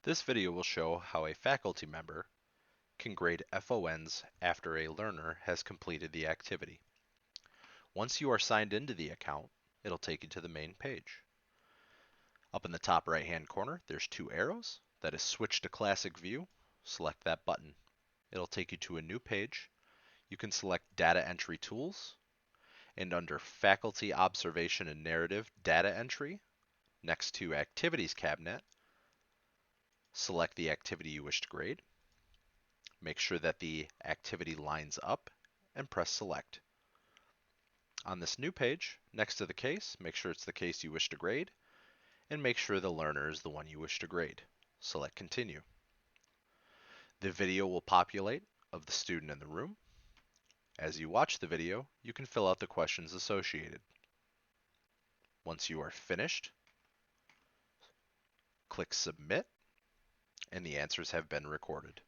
This video will show how a faculty member can grade FONs after a learner has completed the activity. Once you are signed into the account, it'll take you to the main page. Up in the top right hand corner, there's two arrows. That is switch to classic view. Select that button. It'll take you to a new page. You can select data entry tools, and under faculty observation and narrative data entry, next to activities cabinet, select the activity you wish to grade. Make sure that the activity lines up and press select. On this new page, next to the case, make sure it's the case you wish to grade, and make sure the learner is the one you wish to grade. Select continue. The video will populate of the student in the room. As you watch the video, you can fill out the questions associated. Once you are finished, click submit, and the answers have been recorded.